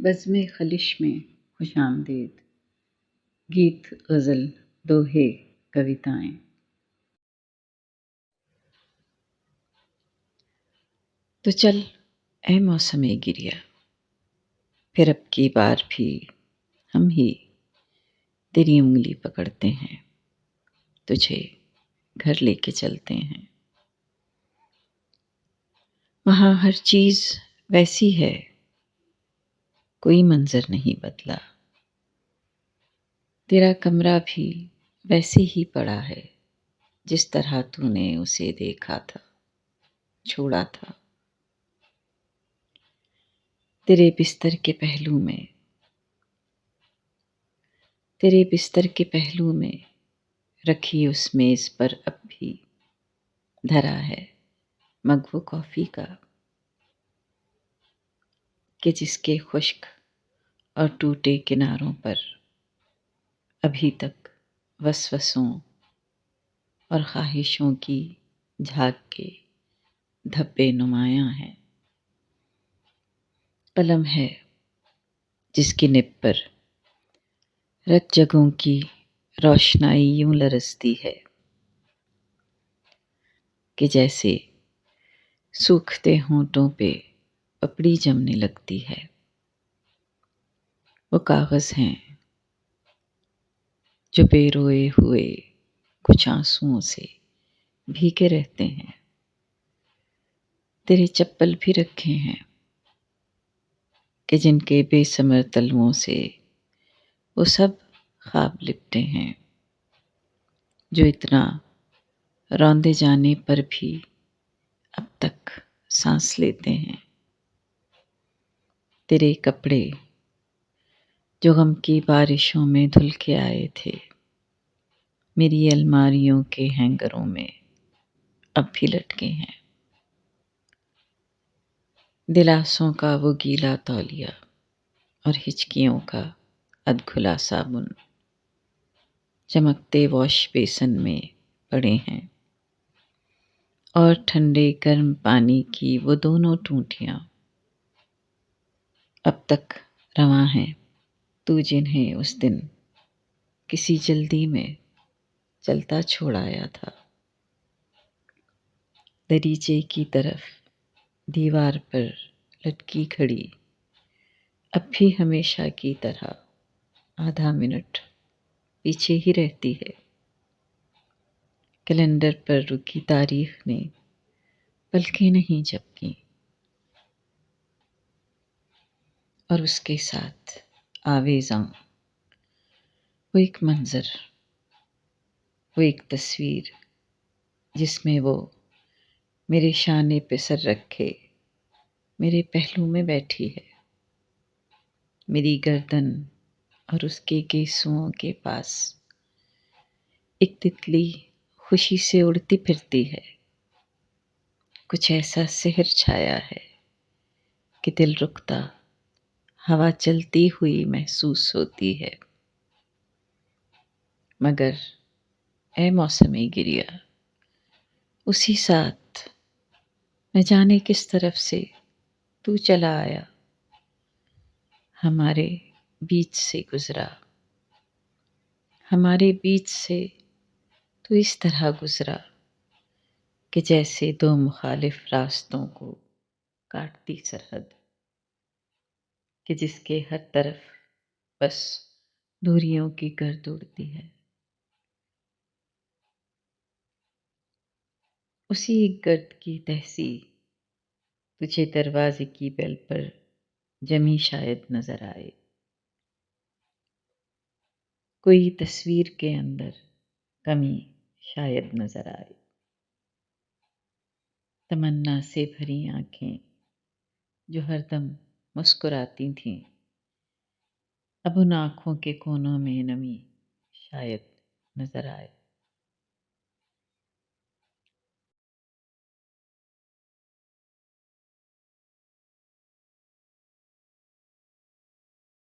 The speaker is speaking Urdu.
بزم خلش میں خوش آمدید، گیت غزل دوہے کویتائیں۔ تو چل اے موسم گریہ، پھر اب کی بار بھی ہم ہی تیری انگلی پکڑتے ہیں، تجھے گھر لے کے چلتے ہیں۔ وہاں ہر چیز ویسی ہے، کوئی منظر نہیں بدلا، تیرا کمرہ بھی ویسے ہی پڑا ہے جس طرح تو نے اسے دیکھا تھا، چھوڑا تھا۔ تیرے بستر کے پہلو میں رکھی اس میز پر اب بھی دھرا ہے مگ و کافی کا، کہ جس کے خشک اور ٹوٹے کناروں پر ابھی تک وسوسوں اور خواہشوں کی جھاگ کے دھبے نمایاں ہیں۔ قلم ہے جس کی نب پر رت جگوں کی روشنائی یوں لرزتی ہے کہ جیسے سوکھتے ہونٹوں پہ پپڑی جمنے لگتی ہے۔ وہ کاغذ ہیں جو بے روئے ہوئے کچھ آنسوؤں سے بھیگے رہتے ہیں۔ تیرے چپل بھی رکھے ہیں کہ جن کے بے ثمر تلوؤں سے وہ سب خواب لپٹے ہیں، جو اتنا روندے جانے پر بھی اب تک سانس لیتے ہیں۔ تیرے کپڑے جو غم کی بارشوں میں دھل کے آئے تھے، میری الماریوں کے ہینگروں میں اب بھی لٹکے ہیں۔ دلاسوں کا وہ گیلا تولیہ اور ہچکیوں کا ادھکھلا صابن چمکتے واش بیسن میں پڑے ہیں، اور ٹھنڈے گرم پانی کی وہ دونوں ٹوٹیاں اب تک رواں ہیں، تو جنہیں اس دن کسی جلدی میں چلتا چھوڑ آیا تھا۔ دریچے کی طرف دیوار پر لٹکی گھڑی اب بھی ہمیشہ کی طرح آدھا منٹ پیچھے ہی رہتی ہے۔ کیلنڈر پر رکی تاریخ نے پلکیں نہیں جھپکیں، اور اس کے ساتھ آویزاں وہ ایک منظر، وہ ایک تصویر جس میں وہ میرے شانے پہ سر رکھے میرے پہلو میں بیٹھی ہے، میری گردن اور اس کے گیسوؤں کے پاس ایک تتلی خوشی سے اڑتی پھرتی ہے۔ کچھ ایسا سحر چھایا ہے کہ دل رکتا، ہوا چلتی ہوئی محسوس ہوتی ہے۔ مگر اے موسم گریہ، اسی ساتھ نہ جانے کس طرف سے تو چلا آیا، ہمارے بیچ سے گزرا، ہمارے بیچ سے تو اس طرح گزرا کہ جیسے دو مخالف راستوں کو کاٹتی سرحد، کہ جس کے ہر طرف بس دوریوں کی گرد اڑتی ہے۔ اسی گرد کی تہسی تجھے دروازے کی بیل پر جمی شاید نظر آئے، کوئی تصویر کے اندر کمی شاید نظر آئے۔ تمنا سے بھری آنکھیں جو ہر دم مسکراتی تھیں، اب ان آنکھوں کے کونوں میں نمی شاید نظر آئے۔